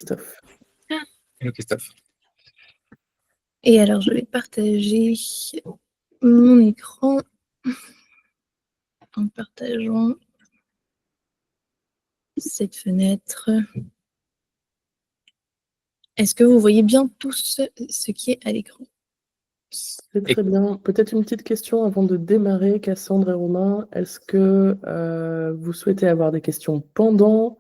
Christophe. Hello Christophe. Et alors, je vais partager mon écran en partageant cette fenêtre. Est-ce que vous voyez bien tout ce qui est à l'écran? C'est très bien. Peut-être une petite question avant de démarrer, Cassandre et Romain. Est-ce que vous souhaitez avoir des questions pendant?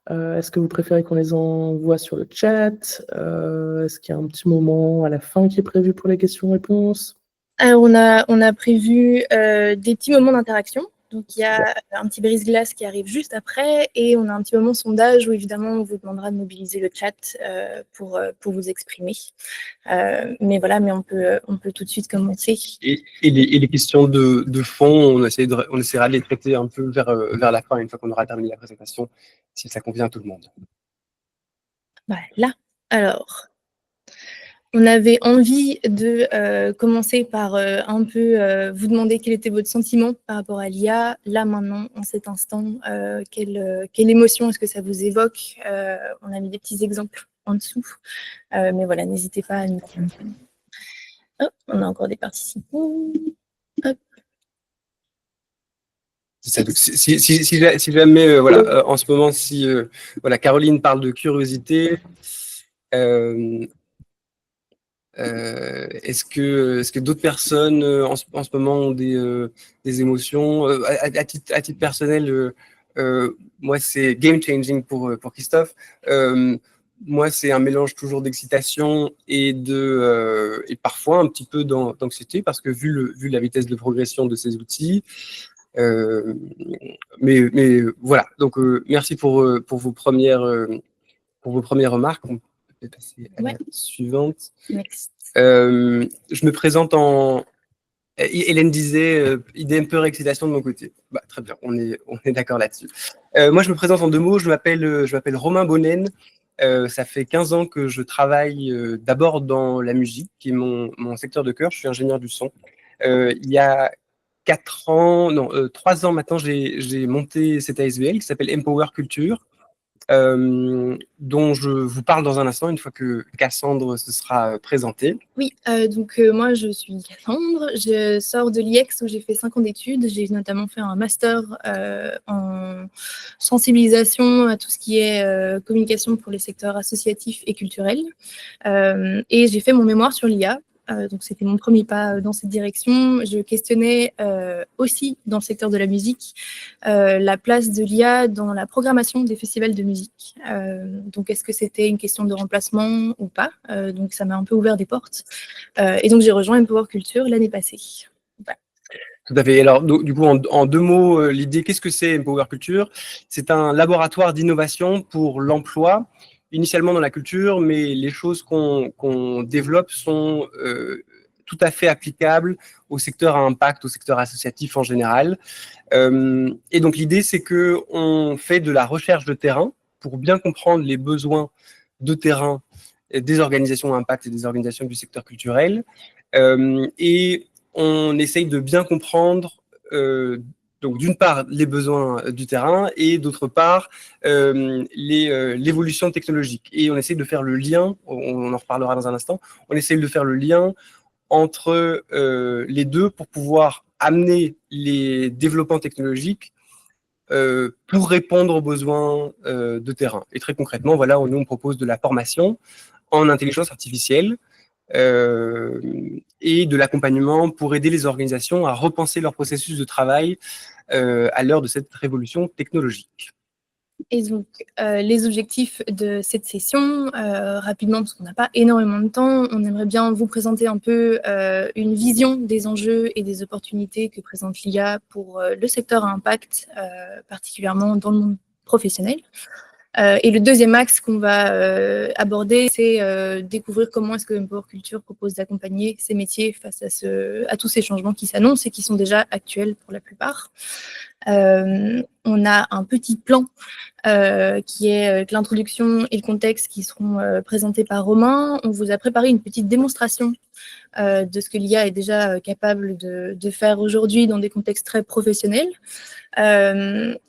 Est-ce que vous préférez qu'on les envoie sur le chat? Est-ce qu'il y a un petit moment à la fin qui est prévu pour les questions-réponses? Alors, on a prévu des petits moments d'interaction. Donc, il y a un petit brise-glace qui arrive juste après et on a un petit moment sondage où, évidemment, on vous demandera de mobiliser le chat pour vous exprimer. Mais voilà, mais on peut tout de suite commencer. Et les questions de fond, on essaiera de les traiter un peu vers la fin, une fois qu'on aura terminé la présentation, si ça convient à tout le monde. Voilà. Alors, on avait envie de commencer par un peu vous demander quel était votre sentiment par rapport à l'IA. Là, maintenant, en cet instant, quelle émotion est-ce que ça vous évoque? On a mis des petits exemples en dessous. Mais voilà, n'hésitez pas à nous dire. Oh, on a encore des participants. Hop. Ça, donc, si jamais, voilà, en ce moment, si voilà, Caroline parle de curiosité, est-ce que d'autres personnes en ce moment ont des émotions à titre personnel, moi, c'est game changing pour Christophe. Moi, c'est un mélange toujours d'excitation et parfois un petit peu d'anxiété, parce que vu la vitesse de progression de ces outils. Mais voilà. Donc, merci pour vos premières remarques. On peut passer à la suivante. Next. Je me présente en... Hélène disait idée un peu excitation de mon côté. Bah, très bien, on est d'accord là-dessus. Moi, je me présente en 2 mots. Je m'appelle Romain Bonnen. Ça fait 15 ans que je travaille d'abord dans la musique, qui est mon secteur de cœur. Je suis ingénieur du son. Il y a 3 ans maintenant, j'ai monté cette ASBL qui s'appelle Empower Culture, dont je vous parle dans un instant, une fois que Cassandre se sera présentée. Oui, donc moi je suis Cassandre, je sors de l'IEX où j'ai fait 5 ans d'études, j'ai notamment fait un master en sensibilisation à tout ce qui est communication pour les secteurs associatifs et culturels, et j'ai fait mon mémoire sur l'IA. Donc c'était mon premier pas dans cette direction. Je questionnais aussi dans le secteur de la musique la place de l'IA dans la programmation des festivals de musique. Donc est-ce que c'était une question de remplacement ou pas? Donc ça m'a un peu ouvert des portes. Et donc j'ai rejoint Empower Culture l'année passée. Voilà. Tout à fait. Alors, du coup, en 2 mots, l'idée, qu'est-ce que c'est Empower Culture? C'est un laboratoire d'innovation pour l'emploi, initialement dans la culture, mais les choses qu'on développe sont tout à fait applicables au secteur à impact, au secteur associatif en général. Et donc, l'idée, c'est qu'on fait de la recherche de terrain pour bien comprendre les besoins de terrain des organisations à impact et des organisations du secteur culturel. Et on essaye de bien comprendre, donc d'une part, les besoins du terrain et d'autre part, l'évolution technologique. Et on essaye de faire le lien, on en reparlera dans un instant, on essaye de faire le lien entre les deux pour pouvoir amener les développements technologiques pour répondre aux besoins de terrain. Et très concrètement, voilà, nous on propose de la formation en intelligence artificielle, et de l'accompagnement pour aider les organisations à repenser leur processus de travail à l'heure de cette révolution technologique. Et donc, les objectifs de cette session, rapidement, parce qu'on n'a pas énormément de temps, on aimerait bien vous présenter un peu une vision des enjeux et des opportunités que présente l'IA pour le secteur à impact, particulièrement dans le monde professionnel. Et le deuxième axe qu'on va aborder, c'est découvrir comment est-ce que Empower Culture propose d'accompagner ces métiers face à tous ces changements qui s'annoncent et qui sont déjà actuels pour la plupart. On a un petit plan qui est l'introduction et le contexte qui seront présentés par Romain. On vous a préparé une petite démonstration de ce que l'IA est déjà capable de faire aujourd'hui dans des contextes très professionnels.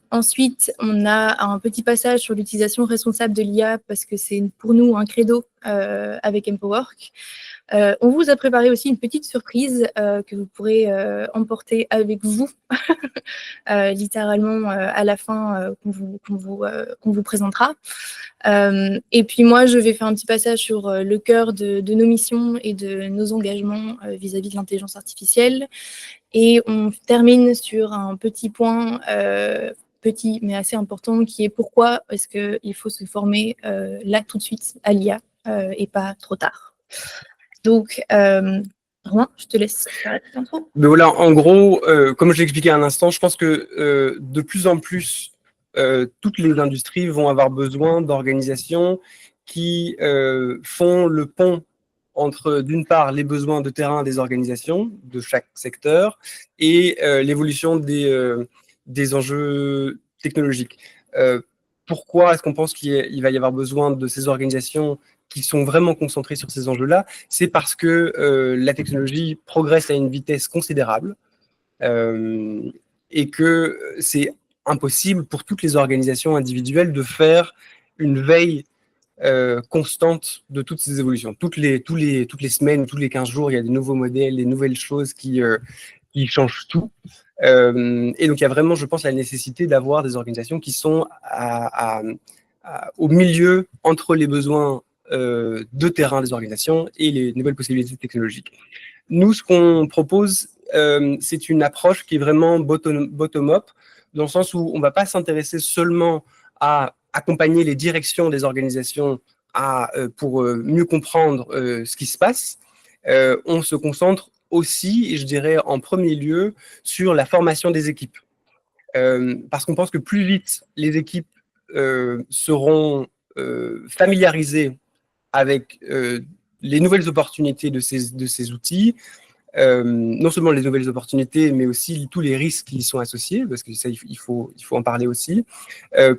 Ensuite, on a un petit passage sur l'utilisation responsable de l'IA parce que c'est pour nous un credo avec Empowork. On vous a préparé aussi une petite surprise que vous pourrez emporter avec vous, littéralement à la fin qu'on vous présentera. Et puis moi, je vais faire un petit passage sur le cœur de nos missions et de nos engagements vis-à-vis de l'intelligence artificielle. Et on termine sur un petit point, petit mais assez important, qui est pourquoi est-ce qu'il faut se former là tout de suite à l'IA et pas trop tard. Donc, Romain, je te laisse faire cette intro. Mais voilà, en gros, comme je l'ai expliqué à un instant, je pense que de plus en plus, toutes les industries vont avoir besoin d'organisations qui font le pont entre, d'une part, les besoins de terrain des organisations de chaque secteur et l'évolution des enjeux technologiques. Pourquoi est-ce qu'on pense qu'il va y avoir besoin de ces organisations qui sont vraiment concentrées sur ces enjeux-là? C'est parce que la technologie progresse à une vitesse considérable et que c'est impossible pour toutes les organisations individuelles de faire une veille constante de toutes ces évolutions. Toutes les semaines, tous les 15 jours, il y a des nouveaux modèles, des nouvelles choses qui changent tout. Et donc, il y a vraiment, je pense, la nécessité d'avoir des organisations qui sont au milieu entre les besoins de terrain des organisations et les nouvelles possibilités technologiques. Nous, ce qu'on propose, c'est une approche qui est vraiment bottom-up, dans le sens où on ne va pas s'intéresser seulement à accompagner les directions des organisations pour mieux comprendre ce qui se passe. On se concentre aussi, et je dirais en premier lieu, sur la formation des équipes. Parce qu'on pense que plus vite les équipes seront familiarisées avec les nouvelles opportunités de ces outils, non seulement les nouvelles opportunités, mais aussi tous les risques qui y sont associés, parce que ça, il faut en parler aussi.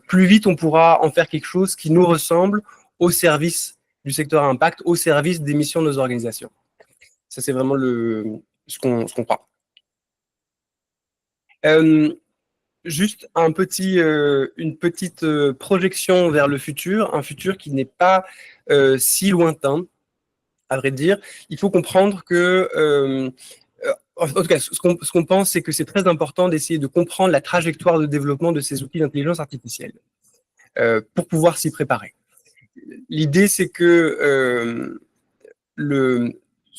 Plus vite, on pourra en faire quelque chose qui nous ressemble au service du secteur à impact, au service des missions de nos organisations. Ça, c'est vraiment ce qu'on croit. Juste une petite projection vers le futur, un futur qui n'est pas si lointain, à vrai dire. Il faut comprendre que, en tout cas, ce qu'on pense, c'est que c'est très important d'essayer de comprendre la trajectoire de développement de ces outils d'intelligence artificielle pour pouvoir s'y préparer. L'idée, c'est que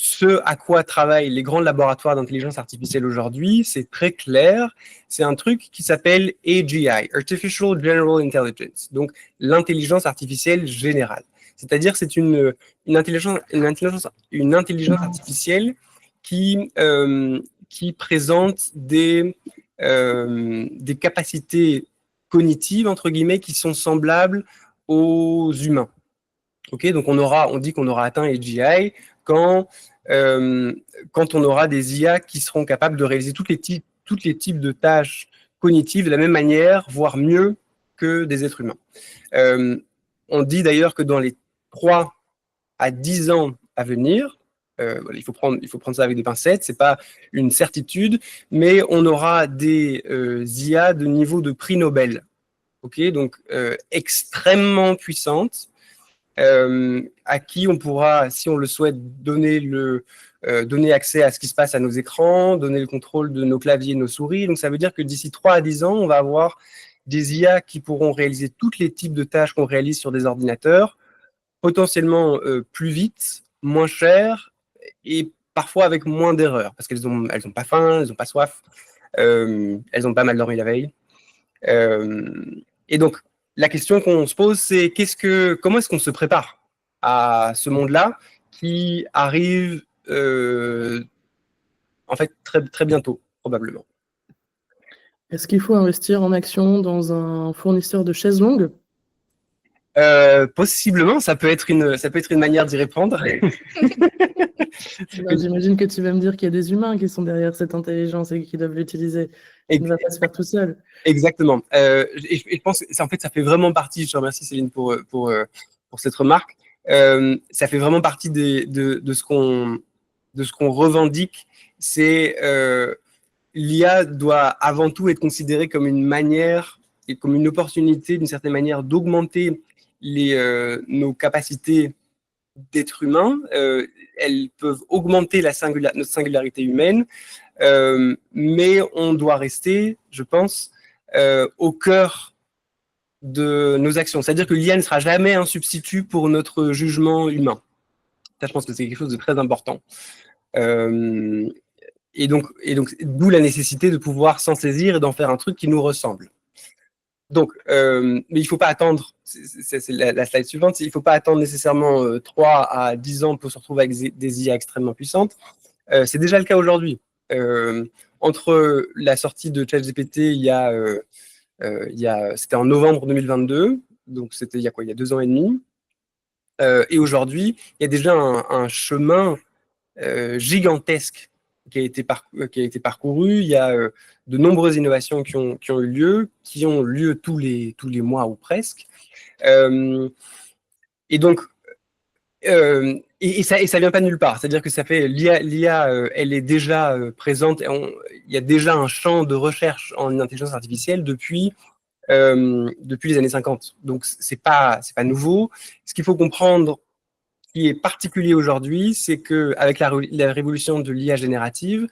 ce à quoi travaillent les grands laboratoires d'intelligence artificielle aujourd'hui, c'est très clair. C'est un truc qui s'appelle AGI, Artificial General Intelligence, donc l'intelligence artificielle générale. C'est-à-dire c'est une intelligence artificielle qui présente des capacités cognitives, entre guillemets, qui sont semblables aux humains. Okay, donc on dit qu'on aura atteint AGI quand on aura des IA qui seront capables de réaliser tous les types de tâches cognitives de la même manière, voire mieux que des êtres humains. On dit d'ailleurs que dans les 3 à 10 ans à venir, il faut prendre ça avec des pincettes, c'est pas une certitude, mais on aura des IA de niveau de prix Nobel, okay, donc extrêmement puissantes, à qui on pourra, si on le souhaite, donner accès à ce qui se passe à nos écrans, donner le contrôle de nos claviers et nos souris. Donc ça veut dire que d'ici 3 à 10 ans, on va avoir des IA qui pourront réaliser tous les types de tâches qu'on réalise sur des ordinateurs, potentiellement plus vite, moins cher et parfois avec moins d'erreurs, parce qu'elles ont pas faim, elles n'ont pas soif, elles n'ont pas mal dormi la veille. Et donc, la question qu'on se pose, c'est comment est-ce qu'on se prépare à ce monde-là qui arrive en fait très, très bientôt, probablement. Est-ce qu'il faut investir en action dans un fournisseur de chaises longues ? Possiblement, ça peut être une manière d'y répondre. J'imagine que tu vas me dire qu'il y a des humains qui sont derrière cette intelligence et qui doivent l'utiliser. Ça ne va pas se faire tout seul. Exactement. Et je pense que en fait, ça fait vraiment partie, je te remercie Céline pour cette remarque, ça fait vraiment partie de ce qu'on revendique, c'est l'IA doit avant tout être considérée comme une manière et comme une opportunité d'une certaine manière d'augmenter nos capacités d'être humain. Elles peuvent augmenter notre singularité humaine, mais on doit rester, je pense, au cœur de nos actions. C'est-à-dire que l'IA ne sera jamais un substitut pour notre jugement humain. Ça, je pense que c'est quelque chose de très important. Et donc, d'où la nécessité de pouvoir s'en saisir et d'en faire un truc qui nous ressemble. Donc, mais il ne faut pas attendre, c'est la slide suivante, il ne faut pas attendre nécessairement 3 à 10 ans pour se retrouver avec des IA extrêmement puissantes. C'est déjà le cas aujourd'hui. Entre la sortie de ChatGPT, c'était en novembre 2022, donc c'était il y a 2 ans et demi. Et aujourd'hui, il y a déjà un chemin gigantesque qui a été parcouru. Il y a de nombreuses innovations qui ont eu lieu tous les mois ou presque. Et donc, et ça vient pas de nulle part. C'est-à-dire que l'IA, elle est déjà présente. Il y a déjà un champ de recherche en intelligence artificielle depuis les années 50. Donc, c'est pas nouveau. Ce qu'il faut comprendre, qui est particulier aujourd'hui, c'est qu'avec la révolution de l'IA générative,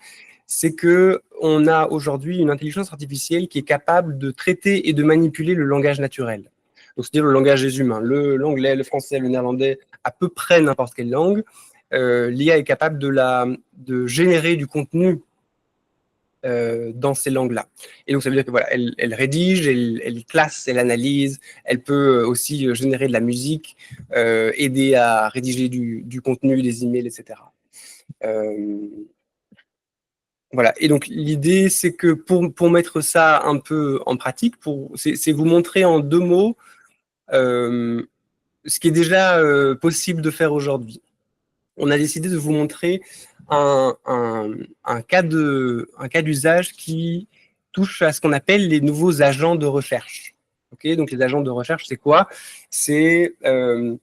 c'est qu'on a aujourd'hui une intelligence artificielle qui est capable de traiter et de manipuler le langage naturel. Donc, c'est-à-dire le langage des humains, l'anglais, le français, le néerlandais, à peu près n'importe quelle langue. L'IA est capable de générer du contenu dans ces langues-là. Et donc, ça veut dire que voilà, elle rédige, elle classe, elle analyse, elle peut aussi générer de la musique, aider à rédiger du contenu, des emails, etc. Voilà. Et donc, l'idée, c'est que pour mettre ça un peu en pratique, c'est vous montrer en 2 mots ce qui est déjà possible de faire aujourd'hui. On a décidé de vous montrer un cas d'usage qui touche à ce qu'on appelle les nouveaux agents de recherche. Okay, donc les agents de recherche, c'est quoi? En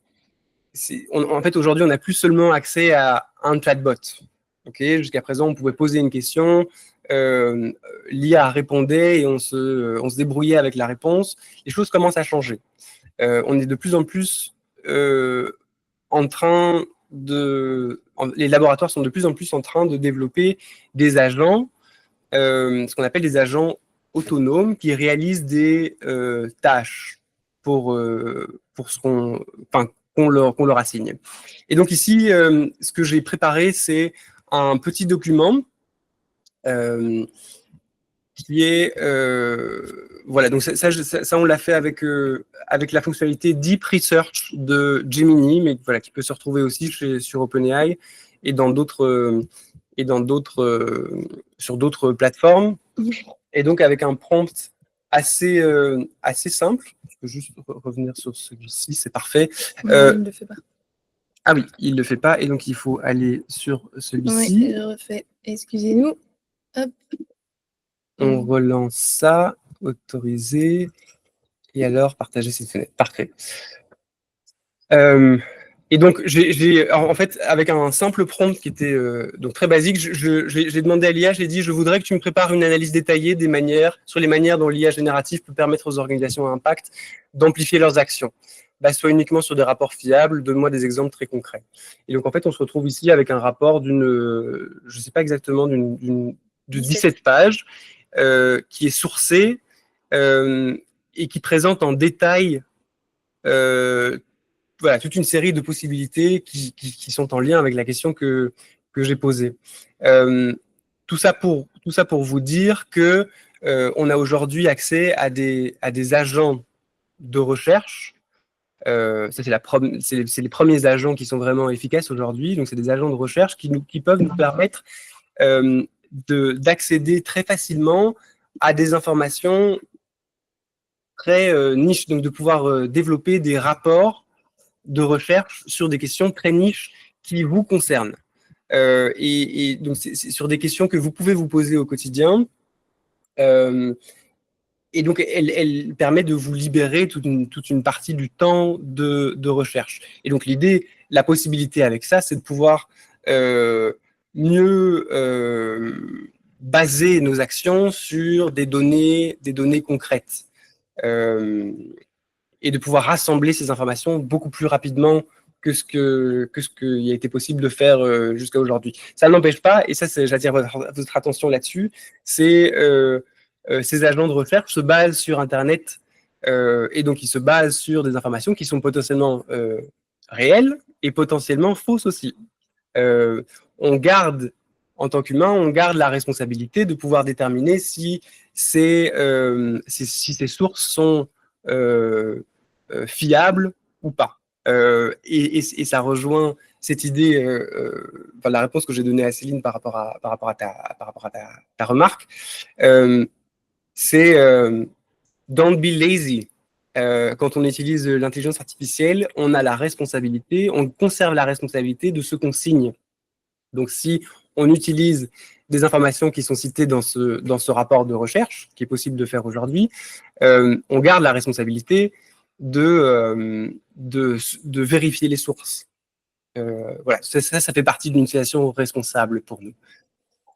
fait, aujourd'hui, on n'a plus seulement accès à un chatbot. Okay, jusqu'à présent, on pouvait poser une question, l'IA répondait et on se débrouillait avec la réponse. Les choses commencent à changer. On est de plus en plus en train les laboratoires sont de plus en plus en train de développer des agents, ce qu'on appelle des agents autonomes qui réalisent des tâches pour ce qu'on leur assigne. Et donc ici, ce que j'ai préparé, c'est un petit document qui est voilà, donc ça on l'a fait avec la fonctionnalité Deep Research de Gemini, mais voilà, qui peut se retrouver aussi sur OpenAI et sur d'autres plateformes. Et donc avec un prompt assez simple. Je peux juste revenir sur celui-ci, c'est parfait. Il ne le fait pas. Ah oui, il ne le fait pas, et donc il faut aller sur celui-ci. Oui, je refais. Excusez-nous. Hop. On relance ça, autoriser, et alors partager cette fenêtre. Parfait. Et donc, en fait, avec un simple prompt qui était donc très basique, j'ai demandé à l'IA, j'ai dit, je voudrais que tu me prépares une analyse détaillée sur les manières dont l'IA générative peut permettre aux organisations à impact d'amplifier leurs actions. Soit uniquement sur des rapports fiables, donne-moi des exemples très concrets. Et donc, en fait, on se retrouve ici avec un rapport je ne sais pas exactement, de 17 pages, qui est sourcé et qui présente en détail voilà, toute une série de possibilités qui sont en lien avec la question que j'ai posée. Tout ça pour vous dire que on a aujourd'hui accès à des agents de recherche. Ça, c'est les premiers agents qui sont vraiment efficaces aujourd'hui. Donc, c'est des agents de recherche qui peuvent nous permettre d'accéder très facilement à des informations très niche, donc de pouvoir développer des rapports de recherche sur des questions très niches qui vous concernent. Et donc, c'est sur des questions que vous pouvez vous poser au quotidien. Et donc, elle permet de vous libérer toute une partie du temps de recherche. Et donc, l'idée, la possibilité avec ça, c'est de pouvoir mieux baser nos actions sur des données concrètes. Et de pouvoir rassembler ces informations beaucoup plus rapidement que ce qu'il a été possible de faire jusqu'à aujourd'hui. Ça n'empêche pas, et ça, j'attire votre attention là-dessus, c'est ces agents de recherche se basent sur Internet et donc ils se basent sur des informations qui sont potentiellement réelles et potentiellement fausses aussi. On garde, en tant qu'humain, on garde la responsabilité de pouvoir déterminer si ces sources sont fiables ou pas. Et ça rejoint cette idée, enfin, la réponse que j'ai donnée à Céline par rapport à ta remarque, c'est don't be lazy. Quand on utilise l'intelligence artificielle, on a la responsabilité, on conserve la responsabilité de ce qu'on signe. Donc, si on utilise des informations qui sont citées dans ce rapport de recherche, qui est possible de faire aujourd'hui, on garde la responsabilité de vérifier les sources. Voilà, ça fait partie d'une utilisation responsable pour nous.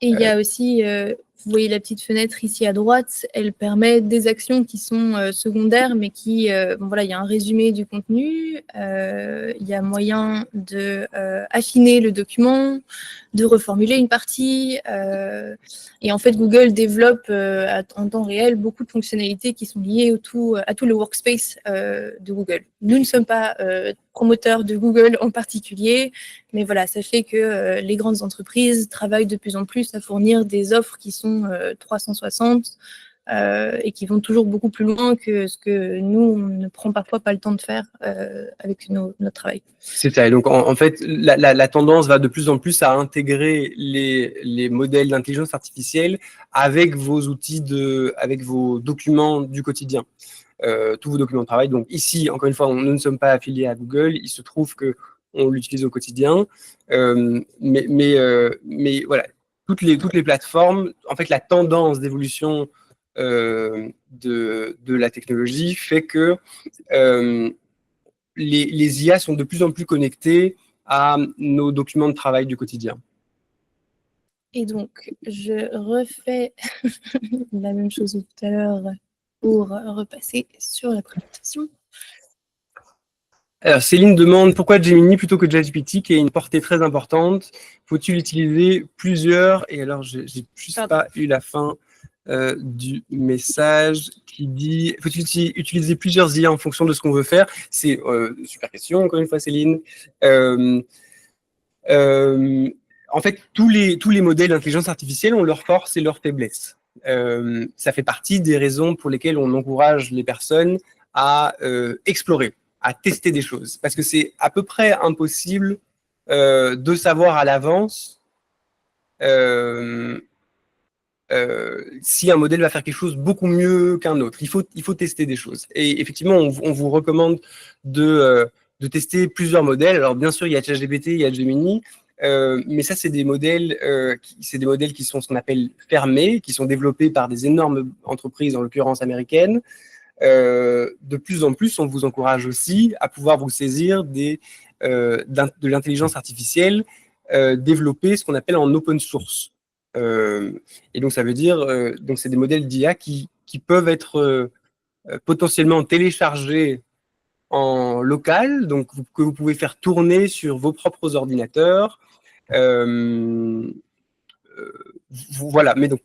Et il y a aussi, vous voyez la petite fenêtre ici à droite, elle permet des actions qui sont secondaires, mais qui, bon, voilà, il y a un résumé du contenu, il y a moyen de affiner le document, de reformuler une partie, et en fait Google développe en temps réel beaucoup de fonctionnalités qui sont liées à tout le workspace de Google. Nous ne sommes pas promoteurs de Google en particulier, mais voilà, sachez que les grandes entreprises travaillent de plus en plus à fournir des offres qui sont 360 et qui vont toujours beaucoup plus loin que ce que nous, on ne prend parfois pas le temps de faire avec notre travail. C'est ça. Et donc, en fait, la tendance va de plus en plus à intégrer les modèles d'intelligence artificielle avec vos outils, avec vos documents du quotidien. Tous vos documents de travail. Donc ici, encore une fois, nous ne sommes pas affiliés à Google. Il se trouve qu'on l'utilise au quotidien. Mais voilà, toutes les plateformes, en fait, la tendance d'évolution de la technologie fait que les IA sont de plus en plus connectés à nos documents de travail du quotidien. Et donc, je refais la même chose que tout à l'heure pour repasser sur la présentation. Alors, Céline demande pourquoi Gemini plutôt que ChatGPT, qui a une portée très importante. Faut-il utiliser plusieurs? Et alors, j'ai juste pas eu la fin du message qui dit faut-il utiliser plusieurs IA en fonction de ce qu'on veut faire? C'est une super question, encore une fois, Céline. En fait, tous les modèles d'intelligence artificielle ont leurs forces et leurs faiblesses. Ça fait partie des raisons pour lesquelles on encourage les personnes à explorer, à tester des choses. Parce que c'est à peu près impossible de savoir à l'avance si un modèle va faire quelque chose beaucoup mieux qu'un autre. Il faut tester des choses. Et effectivement, on vous recommande de tester plusieurs modèles. Alors, bien sûr, il y a ChatGPT, il y a Gemini, mais ça, c'est des modèles qui sont ce qu'on appelle fermés, qui sont développés par des énormes entreprises, en l'occurrence américaines. De plus en plus, on vous encourage aussi à pouvoir vous saisir de l'intelligence artificielle développée, ce qu'on appelle en open source. Et donc, ça veut dire, donc c'est des modèles d'IA qui peuvent être potentiellement téléchargés en local, donc que vous pouvez faire tourner sur vos propres ordinateurs. Voilà, mais donc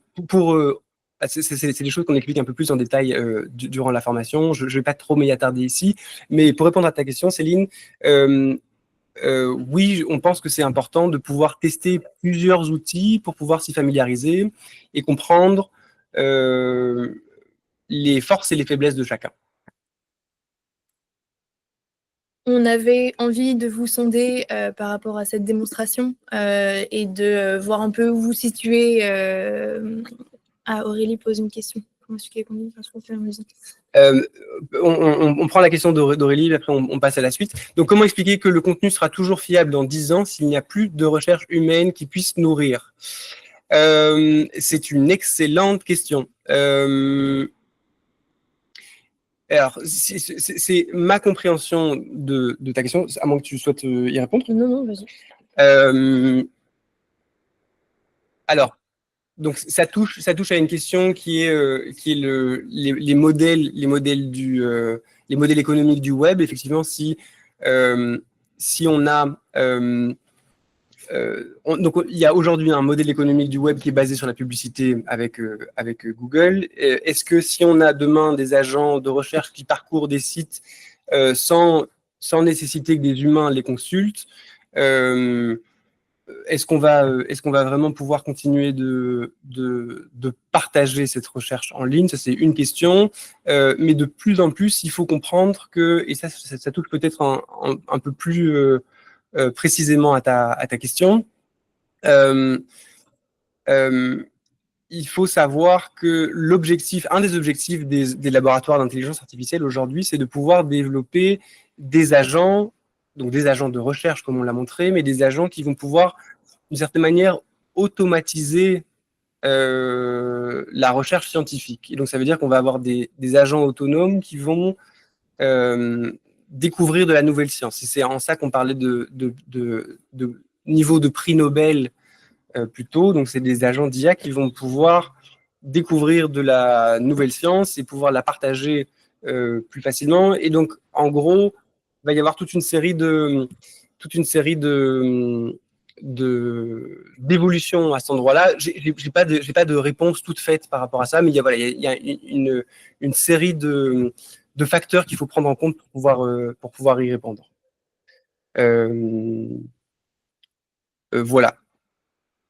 c'est des choses qu'on explique un peu plus en détail durant la formation. Je ne vais pas trop m'y attarder ici, mais pour répondre à ta question, Céline, oui, on pense que c'est important de pouvoir tester plusieurs outils pour pouvoir s'y familiariser et comprendre les forces et les faiblesses de chacun. On avait envie de vous sonder par rapport à cette démonstration et de voir un peu où vous situez. Aurélie pose une question. comment est-ce qu'il qu'on on prend la question d'Aurélie, après on passe à la suite. Donc, comment expliquer que le contenu sera toujours fiable dans 10 ans s'il n'y a plus de recherche humaine qui puisse nourrir? C'est une excellente question. Alors, c'est ma compréhension de ta question, à moins que tu souhaites y répondre. Non, vas-y. Alors, donc ça touche à une question qui est les modèles économiques du web. Effectivement, si on a donc il y a aujourd'hui un modèle économique du web qui est basé sur la publicité avec Google. Est-ce que si on a demain des agents de recherche qui parcourent des sites sans nécessiter que des humains les consultent, est-ce qu'on va vraiment pouvoir continuer de partager cette recherche en ligne? Ça, c'est une question. Mais de plus en plus, il faut comprendre que, et ça touche peut-être un peu plus précisément à ta question, il faut savoir que un des objectifs des laboratoires d'intelligence artificielle aujourd'hui, c'est de pouvoir développer des agents, donc des agents de recherche comme on l'a montré, mais des agents qui vont pouvoir, d'une certaine manière, automatiser la recherche scientifique. Et donc ça veut dire qu'on va avoir des agents autonomes qui vont découvrir de la nouvelle science. Et c'est en ça qu'on parlait de niveau de prix Nobel plutôt. Donc c'est des agents d'IA qui vont pouvoir découvrir de la nouvelle science et pouvoir la partager plus facilement. Et donc en gros, il va y avoir toute une série d'évolutions à cet endroit-là. J'ai pas de réponse toute faite par rapport à ça, mais il y a une série de facteurs qu'il faut prendre en compte pour pouvoir y répondre. Voilà.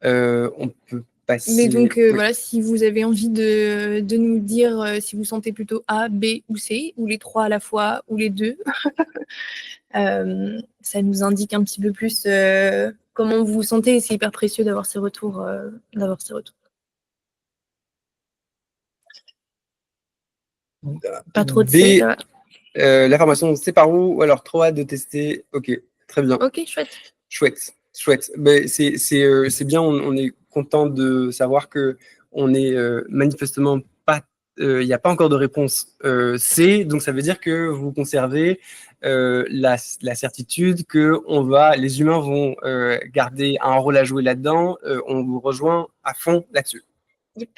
On peut passer. Mais donc, voilà, si vous avez envie de nous dire si vous sentez plutôt A, B ou C, ou les trois à la fois, ou les deux, ça nous indique un petit peu plus comment vous vous sentez, et c'est hyper précieux d'avoir ces retours. Pas trop de C, ça va. La formation, c'est par où? Alors, trop hâte de tester. Ok, très bien. Ok, chouette. Chouette. Ben, c'est bien, on est content de savoir que on est manifestement pas, il n'y a pas encore de réponse C, donc ça veut dire que vous conservez la certitude que les humains vont garder un rôle à jouer là-dedans. On vous rejoint à fond là-dessus. Yep.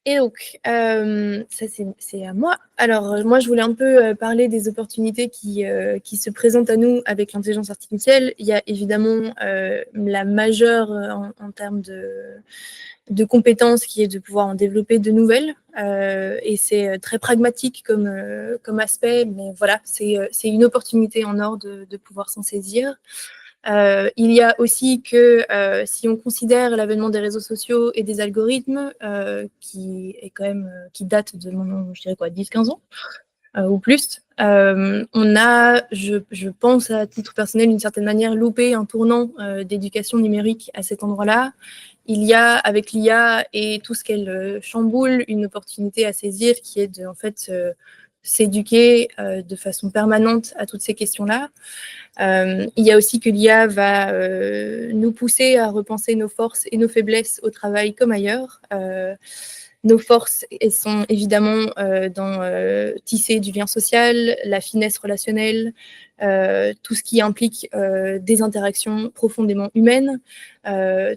Et donc, ça c'est à moi. Alors, moi, je voulais un peu parler des opportunités qui se présentent à nous avec l'intelligence artificielle. Il y a évidemment la majeure en termes de compétences qui est de pouvoir en développer de nouvelles. Et c'est très pragmatique comme aspect, mais voilà, c'est une opportunité en or de pouvoir s'en saisir. Il y a aussi que si on considère l'avènement des réseaux sociaux et des algorithmes, qui date de maintenant, je dirais quoi, 10-15 ans ou plus, on a, je pense à titre personnel, d'une certaine manière, loupé un tournant d'éducation numérique à cet endroit-là. Il y a, avec l'IA et tout ce qu'elle chamboule, une opportunité à saisir qui est de, en fait, s'éduquer de façon permanente à toutes ces questions-là. Il y a aussi que l'IA va nous pousser à repenser nos forces et nos faiblesses au travail comme ailleurs. Nos forces sont évidemment dans tisser du lien social, la finesse relationnelle, tout ce qui implique des interactions profondément humaines,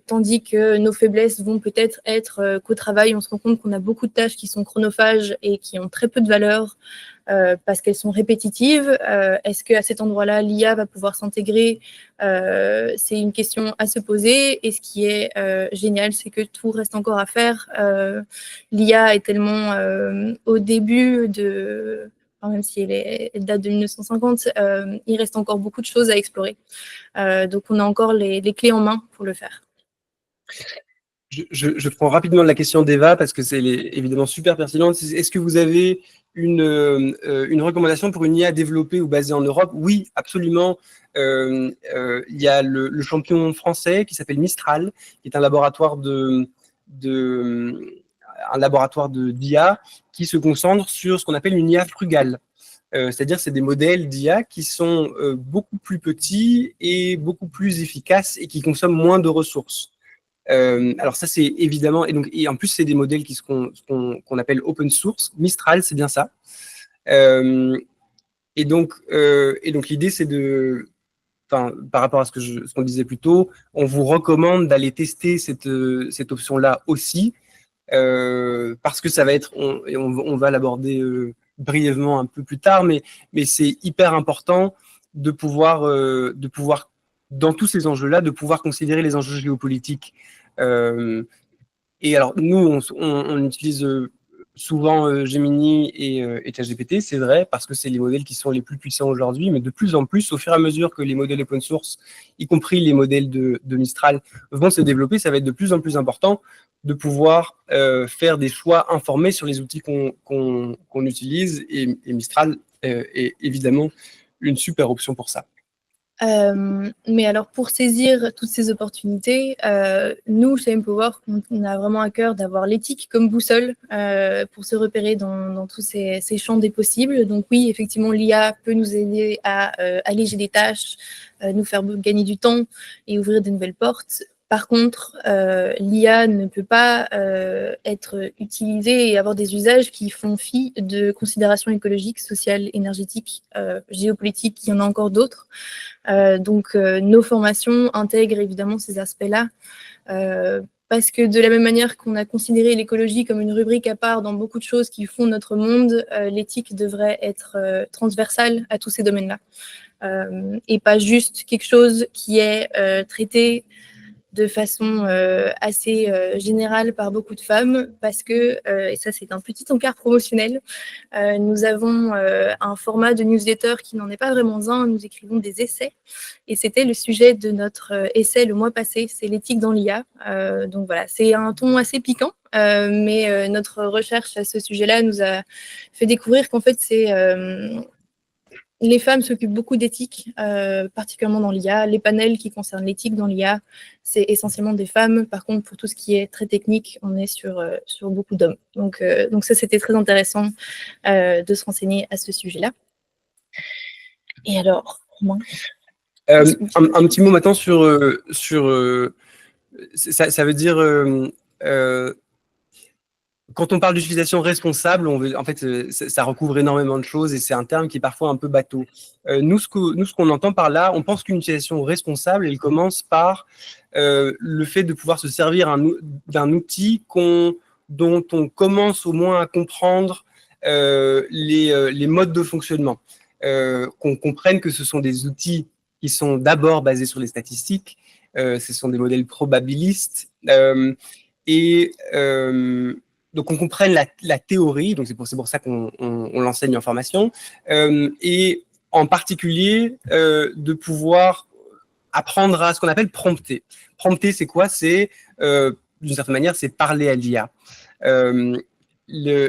tandis que nos faiblesses vont peut-être être qu'au travail, on se rend compte qu'on a beaucoup de tâches qui sont chronophages et qui ont très peu de valeur parce qu'elles sont répétitives. Est-ce qu'à cet endroit-là, l'IA va pouvoir s'intégrer? C'est une question à se poser. Et ce qui est génial, c'est que tout reste encore à faire. L'IA est tellement au début même si elle date de 1950, il reste encore beaucoup de choses à explorer. Donc, on a encore les clés en main pour le faire. Je prends rapidement la question d'Eva parce que c'est évidemment super pertinente. Est-ce que vous avez une recommandation pour une IA développée ou basée en Europe? Oui, absolument. Il y a le champion français qui s'appelle Mistral, qui est un laboratoire un laboratoire d'IA qui se concentre sur ce qu'on appelle une IA frugale. C'est-à-dire c'est des modèles d'IA qui sont beaucoup plus petits et beaucoup plus efficaces et qui consomment moins de ressources. Alors ça c'est évidemment, et en plus c'est des modèles qu'on appelle open source. Mistral, c'est bien ça. Et donc l'idée c'est de, enfin, par rapport à ce qu'on disait plus tôt, on vous recommande d'aller tester cette option-là aussi, parce que ça va être, on va l'aborder brièvement un peu plus tard, mais c'est hyper important de pouvoir, dans tous ces enjeux-là, de pouvoir considérer les enjeux géopolitiques. Et alors, nous, on utilise souvent Gemini et ChatGPT, c'est vrai, parce que c'est les modèles qui sont les plus puissants aujourd'hui, mais de plus en plus, au fur et à mesure que les modèles open source, y compris les modèles de Mistral, vont se développer, ça va être de plus en plus important de pouvoir faire des choix informés sur les outils qu'on utilise, et Mistral est évidemment une super option pour ça. Mais alors, pour saisir toutes ces opportunités, nous, chez Empower, on a vraiment à cœur d'avoir l'éthique comme boussole pour se repérer dans tous ces champs des possibles. Donc oui, effectivement, l'IA peut nous aider à alléger des tâches, nous faire gagner du temps et ouvrir de nouvelles portes. Par contre, l'IA ne peut pas être utilisée et avoir des usages qui font fi de considérations écologiques, sociales, énergétiques, géopolitiques. Il y en a encore d'autres. Donc, nos formations intègrent évidemment ces aspects-là. Parce que de la même manière qu'on a considéré l'écologie comme une rubrique à part dans beaucoup de choses qui font notre monde, l'éthique devrait être transversale à tous ces domaines-là. Et pas juste quelque chose qui est traité de façon assez générale par beaucoup de femmes, parce que, et ça c'est un petit encart promotionnel, nous avons un format de newsletter qui n'en est pas vraiment un, nous écrivons des essais, et c'était le sujet de notre essai le mois passé, c'est l'éthique dans l'IA. Donc voilà, c'est un ton assez piquant, mais notre recherche à ce sujet-là nous a fait découvrir qu'en fait c'est... les femmes s'occupent beaucoup d'éthique, particulièrement dans l'IA. Les panels qui concernent l'éthique dans l'IA, c'est essentiellement des femmes. Par contre, pour tout ce qui est très technique, on est sur beaucoup d'hommes. Donc ça, c'était très intéressant de se renseigner à ce sujet-là. Et alors, Romain, un petit mot maintenant sur ça veut dire quand on parle d'utilisation responsable, en fait, ça recouvre énormément de choses et c'est un terme qui est parfois un peu bateau. Nous, ce qu'on entend par là, on pense qu'une utilisation responsable, elle commence par le fait de pouvoir se servir d'un outil dont on commence au moins à comprendre les modes de fonctionnement. Qu'on comprenne que ce sont des outils qui sont d'abord basés sur les statistiques, ce sont des modèles probabilistes, donc, on comprenne la théorie, donc c'est pour ça qu'on l'enseigne en formation, et en particulier de pouvoir apprendre à ce qu'on appelle prompter. Prompter, c'est quoi? C'est, d'une certaine manière, c'est parler à l'IA. Il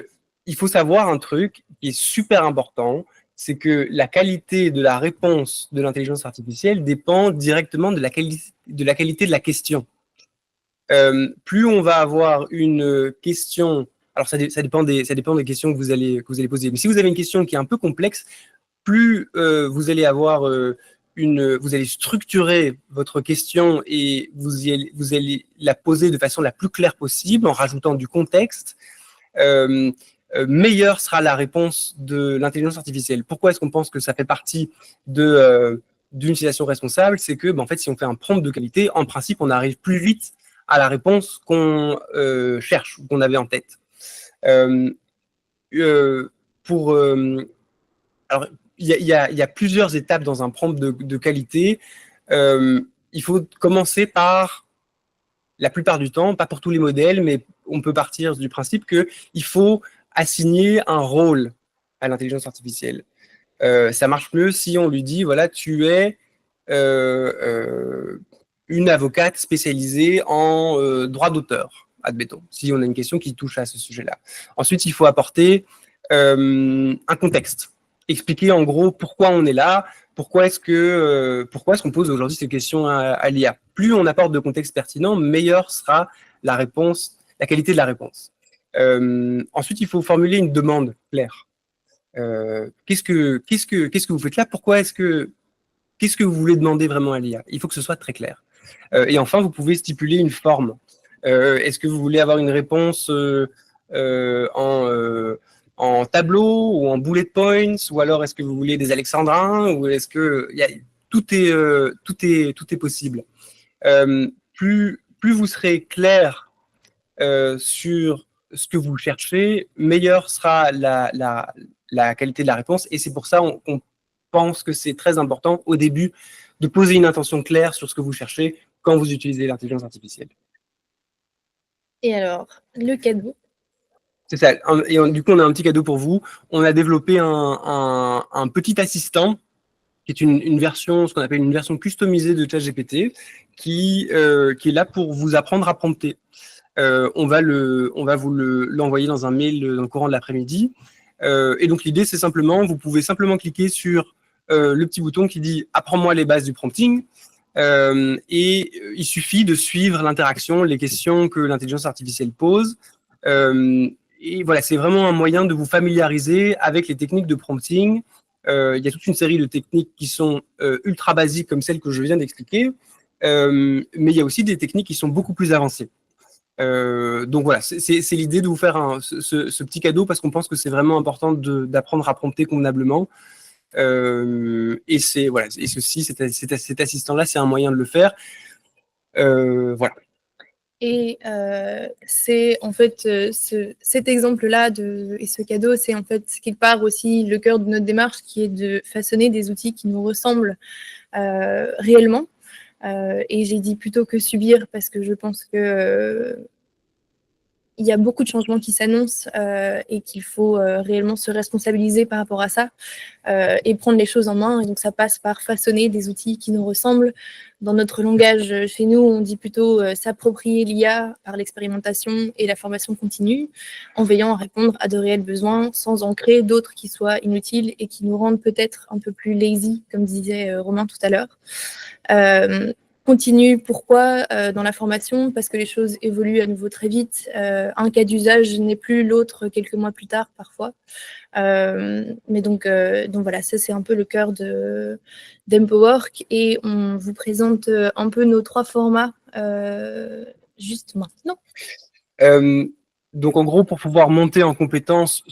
faut savoir un truc qui est super important, c'est que la qualité de la réponse de l'intelligence artificielle dépend directement de la qualité de la question. Plus on va avoir une question, alors ça dépend des questions que vous allez poser, mais si vous avez une question qui est un peu complexe, plus vous allez avoir vous allez structurer votre question et vous allez la poser de façon la plus claire possible en rajoutant du contexte, meilleure sera la réponse de l'intelligence artificielle. Pourquoi est-ce qu'on pense que ça fait partie d'une utilisation responsable? C'est que, en fait, si on fait un prompt de qualité, en principe, on arrive plus vite à la réponse qu'on cherche ou qu'on avait en tête. Alors, il y a plusieurs étapes dans un prompt de qualité. Il faut commencer par, la plupart du temps, pas pour tous les modèles, mais on peut partir du principe qu'il faut assigner un rôle à l'intelligence artificielle. Ça marche mieux si on lui dit, voilà, tu es une avocate spécialisée en droit d'auteur, admettons, si on a une question qui touche à ce sujet-là. Ensuite, il faut apporter un contexte, expliquer en gros pourquoi on est là, pourquoi est-ce qu'on pose aujourd'hui ces questions à l'IA. Plus on apporte de contexte pertinent, meilleure sera la réponse, la qualité de la réponse. Ensuite, il faut formuler une demande claire. Qu'est-ce que vous faites là? Qu'est-ce que vous voulez demander vraiment à l'IA? Il faut que ce soit très clair. Et enfin, vous pouvez stipuler une forme. Est-ce que vous voulez avoir une réponse en tableau ou en bullet points, ou alors est-ce que vous voulez des alexandrins, ou est-ce que tout est possible. Plus vous serez clair sur ce que vous cherchez, meilleure sera la qualité de la réponse. Et c'est pour ça qu'on pense que c'est très important au début de poser une intention claire sur ce que vous cherchez quand vous utilisez l'intelligence artificielle. Et alors, le cadeau? C'est ça. Et du coup, on a un petit cadeau pour vous. On a développé un petit assistant qui est une version, ce qu'on appelle une version customisée de ChatGPT, qui est là pour vous apprendre à prompter. On va vous l'envoyer dans un mail dans le courant de l'après-midi. Et donc, l'idée, c'est simplement, vous pouvez simplement cliquer sur le petit bouton qui dit « Apprends-moi les bases du prompting ». Et il suffit de suivre l'interaction, les questions que l'intelligence artificielle pose. Et voilà, c'est vraiment un moyen de vous familiariser avec les techniques de prompting. Il y a toute une série de techniques qui sont ultra basiques, comme celles que je viens d'expliquer, mais il y a aussi des techniques qui sont beaucoup plus avancées. Donc voilà, c'est l'idée de vous faire ce petit cadeau, parce qu'on pense que c'est vraiment important d'apprendre à prompter convenablement. Et voilà, et cet assistant-là, c'est un moyen de le faire. Voilà. Et c'est en fait cet exemple-là et ce cadeau, c'est en fait quelque part aussi le cœur de notre démarche, qui est de façonner des outils qui nous ressemblent réellement. Et j'ai dit plutôt que subir, parce que je pense que il y a beaucoup de changements qui s'annoncent et qu'il faut réellement se responsabiliser par rapport à ça et prendre les choses en main. Et donc, ça passe par façonner des outils qui nous ressemblent. Dans notre langage, chez nous, on dit plutôt s'approprier l'IA par l'expérimentation et la formation continue, en veillant à répondre à de réels besoins sans en créer d'autres qui soient inutiles et qui nous rendent peut-être un peu plus lazy, comme disait Romain tout à l'heure. Continue, pourquoi dans la formation? Parce que les choses évoluent à nouveau très vite. Un cas d'usage n'est plus l'autre quelques mois plus tard, parfois. Mais donc voilà, ça c'est un peu le cœur d'Empowork. Et on vous présente un peu nos 3 formats juste maintenant. Donc en gros, pour pouvoir monter en compétences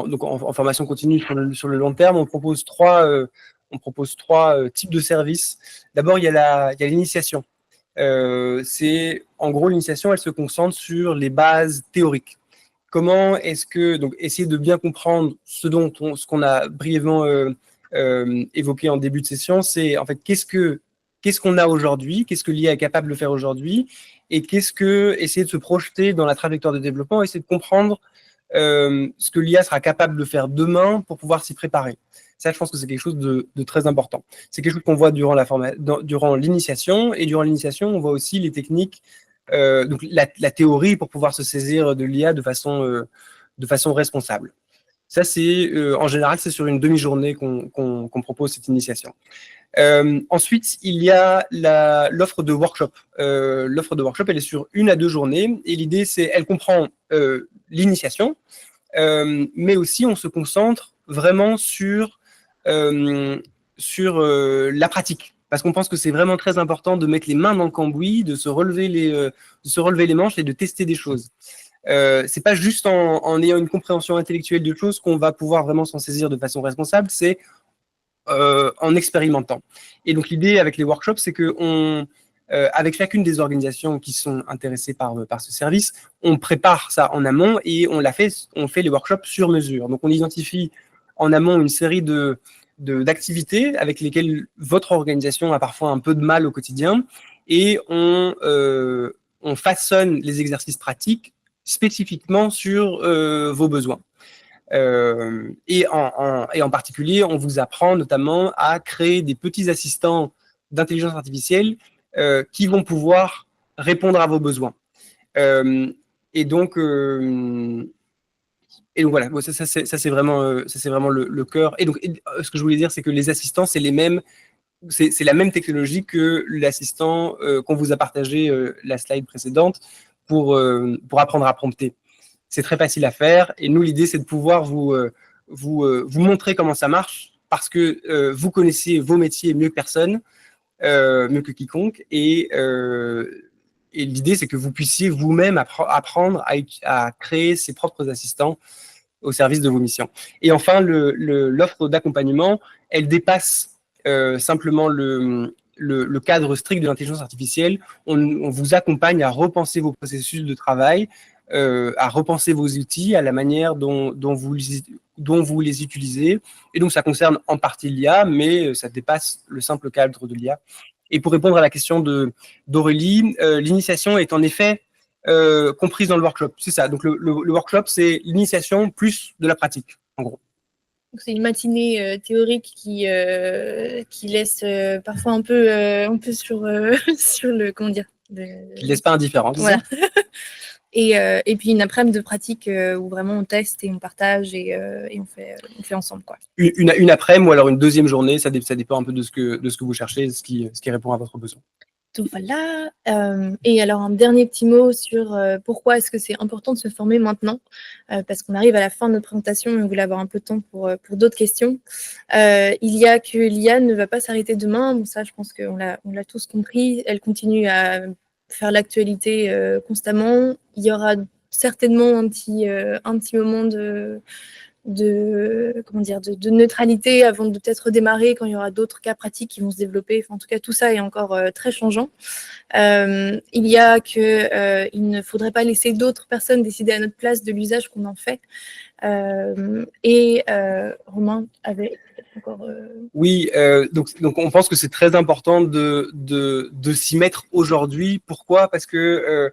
donc en formation continue sur le long terme, on propose trois types de services. D'abord, il y a l'initiation. En gros, l'initiation, elle se concentre sur les bases théoriques. Comment est-ce que, donc, essayer de bien comprendre ce qu'on a brièvement évoqué en début de session, c'est en fait qu'est-ce qu'on a aujourd'hui, qu'est-ce que l'IA est capable de faire aujourd'hui, et essayer de se projeter dans la trajectoire de développement, essayer de comprendre ce que l'IA sera capable de faire demain pour pouvoir s'y préparer. Ça, je pense que c'est quelque chose de très important. C'est quelque chose qu'on voit durant l'initiation, et durant l'initiation, on voit aussi les techniques, donc la théorie pour pouvoir se saisir de l'IA de façon responsable. Ça, en général, c'est sur une demi-journée qu'on propose cette initiation. Ensuite, il y a l'offre de workshop. L'offre de workshop, elle est sur 1 à 2 journées, et l'idée, elle comprend l'initiation, mais aussi on se concentre vraiment sur la pratique, parce qu'on pense que c'est vraiment très important de mettre les mains dans le cambouis, de se relever les manches et de tester des choses. C'est pas juste en ayant une compréhension intellectuelle de choses qu'on va pouvoir vraiment s'en saisir de façon responsable, c'est en expérimentant. Et donc l'idée avec les workshops, c'est que avec chacune des organisations qui sont intéressées par ce service, on prépare ça en amont et on fait les workshops sur mesure. Donc on identifie en amont une série d'activités avec lesquelles votre organisation a parfois un peu de mal au quotidien, et on façonne les exercices pratiques spécifiquement sur vos besoins. Et en particulier, on vous apprend notamment à créer des petits assistants d'intelligence artificielle qui vont pouvoir répondre à vos besoins. Et donc voilà, ça c'est vraiment le cœur. Et donc, ce que je voulais dire, c'est que les assistants, c'est la même technologie que l'assistant qu'on vous a partagé la slide précédente pour apprendre à prompter. C'est très facile à faire. Et nous, l'idée, c'est de pouvoir vous montrer comment ça marche parce que vous connaissez vos métiers mieux que personne, mieux que quiconque. Et l'idée, c'est que vous puissiez vous-même apprendre à créer ses propres assistants au service de vos missions. Et enfin, l'offre d'accompagnement, elle dépasse simplement le cadre strict de l'intelligence artificielle. On vous accompagne à repenser vos processus de travail, à repenser vos outils, à la manière dont vous les utilisez. Et donc, ça concerne en partie l'IA, mais ça dépasse le simple cadre de l'IA. Et pour répondre à la question d'Aurélie, l'initiation est en effet comprise dans le workshop. C'est ça. Donc, le workshop, c'est l'initiation plus de la pratique, en gros. C'est une matinée théorique qui laisse parfois un peu sur le, comment dire, qui ne laisse pas indifférent. Voilà. Et puis une après-midi de pratique où vraiment on teste et on partage et on fait ensemble, quoi. Une après-midi ou alors une deuxième journée, ça dépend un peu de ce que vous cherchez, ce qui répond à votre besoin. Donc voilà. Et alors un dernier petit mot sur pourquoi est-ce que c'est important de se former maintenant, parce qu'on arrive à la fin de notre présentation et on voulait avoir un peu de temps pour d'autres questions. Il y a que l'IA ne va pas s'arrêter demain. Bon, ça, je pense qu'on l'a tous compris. Elle continue à faire l'actualité constamment. Il y aura certainement un petit moment de neutralité avant de peut-être redémarrer quand il y aura d'autres cas pratiques qui vont se développer. Enfin, en tout cas, tout ça est encore très changeant. Il y a que il ne faudrait pas laisser d'autres personnes décider à notre place de l'usage qu'on en fait. Romain avait encore... Oui, donc on pense que c'est très important de s'y mettre aujourd'hui. Pourquoi? Parce que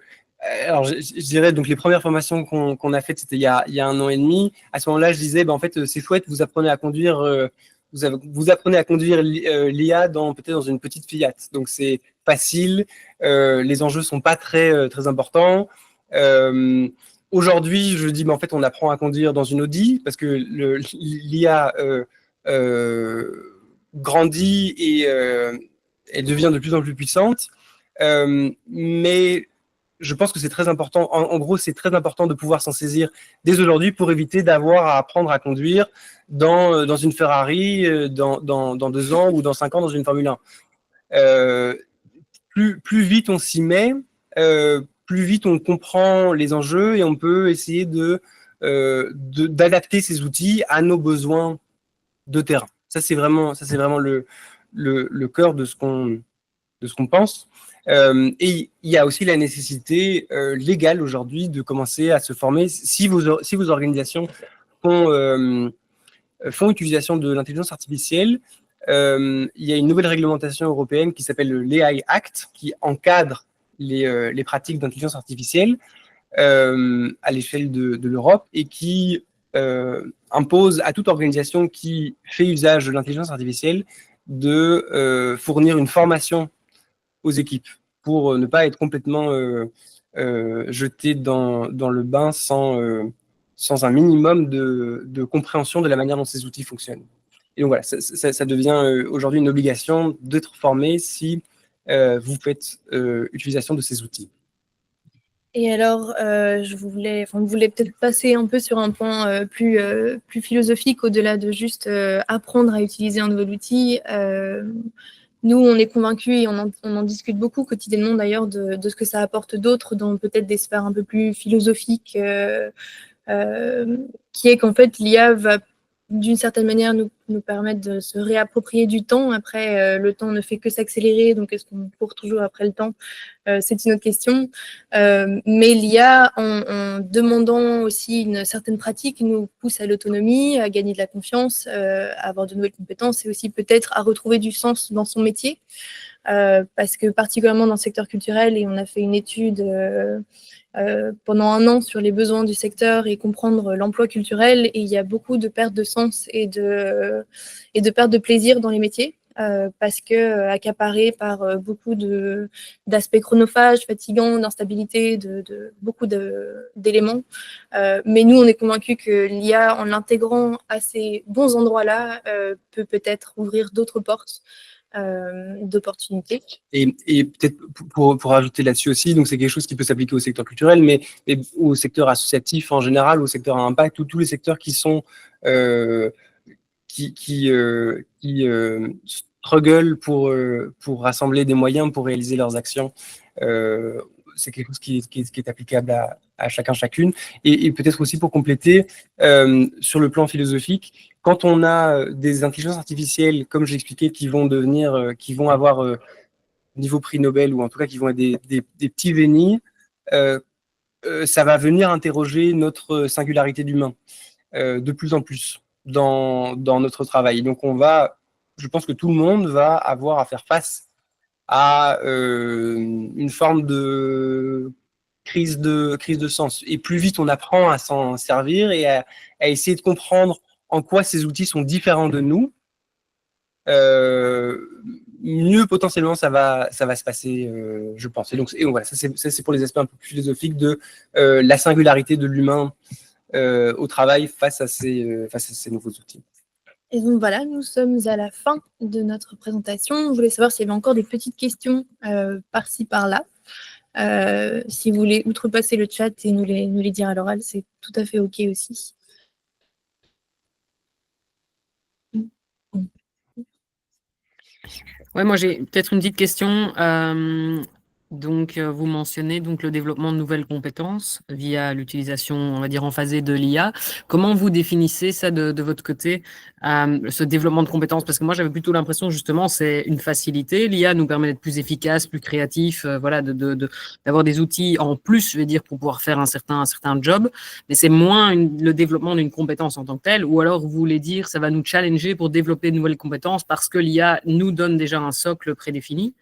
alors je dirais donc les premières formations qu'on a faites, c'était il y a 1 an et demi. À ce moment-là, je disais en fait c'est chouette, vous apprenez à conduire vous apprenez à conduire l'IA peut-être dans une petite Fiat. Donc c'est facile, les enjeux sont pas très importants. Aujourd'hui, je dis en fait on apprend à conduire dans une Audi parce que l'IA grandit et elle devient de plus en plus puissante. Mais je pense que c'est très important. En gros, c'est très important de pouvoir s'en saisir dès aujourd'hui pour éviter d'avoir à apprendre à conduire dans une Ferrari dans 2 ans ou dans 5 ans dans une Formule 1. Plus vite on s'y met, plus vite on comprend les enjeux et on peut essayer d'adapter ces outils à nos besoins de terrain. Ça, c'est vraiment le cœur de ce qu'on pense. Et il y a aussi la nécessité légale aujourd'hui de commencer à se former. Si vos organisations font utilisation de l'intelligence artificielle, il y a une nouvelle réglementation européenne qui s'appelle l'AI Act, qui encadre les pratiques d'intelligence artificielle à l'échelle de l'Europe et qui impose à toute organisation qui fait usage de l'intelligence artificielle de fournir une formation aux équipes pour ne pas être complètement jeté dans le bain sans un minimum de compréhension de la manière dont ces outils fonctionnent. Et donc voilà, ça devient aujourd'hui une obligation d'être formé si vous faites utilisation de ces outils. Et alors, vous voulez peut-être passer un peu sur un point plus philosophique, au-delà de juste apprendre à utiliser un nouvel outil. Nous, on est convaincus et on en discute beaucoup quotidiennement d'ailleurs de ce que ça apporte d'autres dans peut-être des sphères un peu plus philosophiques, qui est qu'en fait, l'IA va d'une certaine manière nous permettre de se réapproprier du temps. Après, le temps ne fait que s'accélérer, donc est-ce qu'on court toujours après le temps? C'est une autre question. Mais l'IA, en demandant aussi une certaine pratique, nous pousse à l'autonomie, à gagner de la confiance, à avoir de nouvelles compétences et aussi peut-être à retrouver du sens dans son métier. Parce que particulièrement dans le secteur culturel, et on a fait une étude pendant 1 an sur les besoins du secteur et comprendre l'emploi culturel, et il y a beaucoup de perte de sens et de perte de plaisir dans les métiers, parce que accaparés par beaucoup d'aspects chronophages, fatigants, d'instabilité, de beaucoup d'éléments. Mais nous, on est convaincus que l'IA, en l'intégrant à ces bons endroits-là, peut peut-être ouvrir d'autres portes d'opportunités. Et peut-être pour ajouter là-dessus aussi, donc c'est quelque chose qui peut s'appliquer au secteur culturel, mais au secteur associatif en général, au secteur à impact, ou tous les secteurs qui sont struggle pour rassembler des moyens pour réaliser leurs actions. C'est quelque chose qui est applicable à chacun, chacune. Et peut-être aussi pour compléter, sur le plan philosophique, quand on a des intelligences artificielles, comme j'ai expliqué, qui vont avoir niveau prix Nobel, ou en tout cas qui vont être des petits génies, ça va venir interroger notre singularité d'humain de plus en plus dans notre travail. Donc je pense que tout le monde va avoir à faire face à une forme de crise de sens. Et plus vite on apprend à s'en servir et à essayer de comprendre en quoi ces outils sont différents de nous, mieux potentiellement ça va se passer, je pense. Et donc voilà, ça c'est pour les aspects un peu plus philosophiques de la singularité de l'humain au travail face à ces nouveaux outils. Et donc voilà, nous sommes à la fin de notre présentation. Je voulais savoir s'il y avait encore des petites questions par-ci, par-là. Si vous voulez outrepasser le chat et nous les dire à l'oral, c'est tout à fait OK aussi. Ouais, moi j'ai peut-être une petite question. Donc, vous mentionnez donc le développement de nouvelles compétences via l'utilisation, on va dire, emphasée de l'IA. Comment vous définissez ça de votre côté, ce développement de compétences? Parce que moi, j'avais plutôt l'impression, justement, c'est une facilité. L'IA nous permet d'être plus efficace, plus créatif, voilà, d'avoir des outils en plus, je vais dire, pour pouvoir faire un certain job. Mais c'est moins le développement d'une compétence en tant que telle. Ou alors, vous voulez dire, ça va nous challenger pour développer de nouvelles compétences parce que l'IA nous donne déjà un socle prédéfini?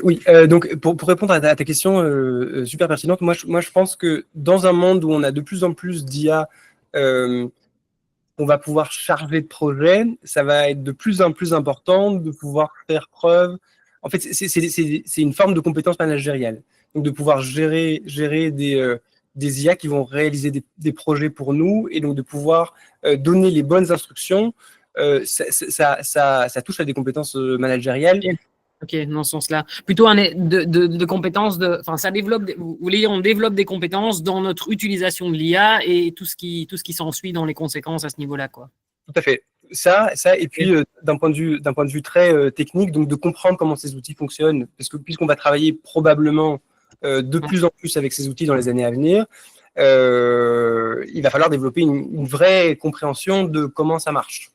Oui, donc pour répondre à ta question super pertinente, moi je pense que dans un monde où on a de plus en plus d'IA, on va pouvoir charger de projets, ça va être de plus en plus important de pouvoir faire preuve. En fait, c'est une forme de compétence managériale, donc de pouvoir gérer des IA qui vont réaliser des projets pour nous, et donc de pouvoir donner les bonnes instructions. Ça touche à des compétences managériales. Ok, dans ce sens-là. Plutôt de compétences, enfin, ça développe, vous voulez dire, on développe des compétences dans notre utilisation de l'IA et tout ce qui s'ensuit dans les conséquences à ce niveau-là, quoi. Tout à fait. Ça, et puis d'un point de vue très technique, donc de comprendre comment ces outils fonctionnent, parce que puisqu'on va travailler probablement de plus en plus avec ces outils dans les années à venir, il va falloir développer une vraie compréhension de comment ça marche.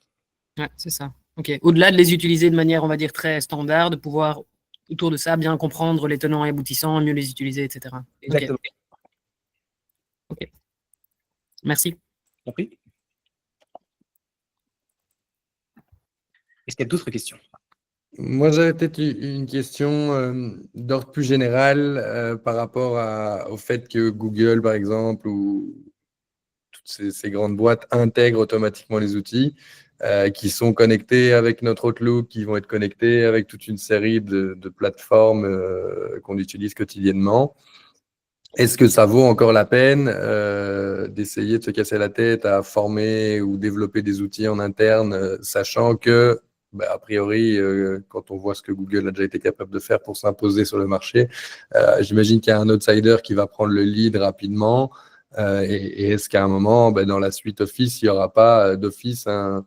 Ouais, c'est ça. Ok. Au-delà de les utiliser de manière, on va dire, très standard, de pouvoir, autour de ça, bien comprendre les tenants et aboutissants, mieux les utiliser, etc. Exactement. Ok. Merci. Compris. Est-ce qu'il y a d'autres questions? Moi, j'avais peut-être une question d'ordre plus général par rapport au fait que Google, par exemple, ou toutes ces grandes boîtes intègrent automatiquement les outils qui sont connectés avec notre Outlook, qui vont être connectés avec toute une série de plateformes qu'on utilise quotidiennement. Est-ce que ça vaut encore la peine d'essayer de se casser la tête à former ou développer des outils en interne, sachant que, a priori, quand on voit ce que Google a déjà été capable de faire pour s'imposer sur le marché, j'imagine qu'il y a un outsider qui va prendre le lead rapidement. Et est-ce qu'à un moment, dans la suite Office, il n'y aura pas d'Office un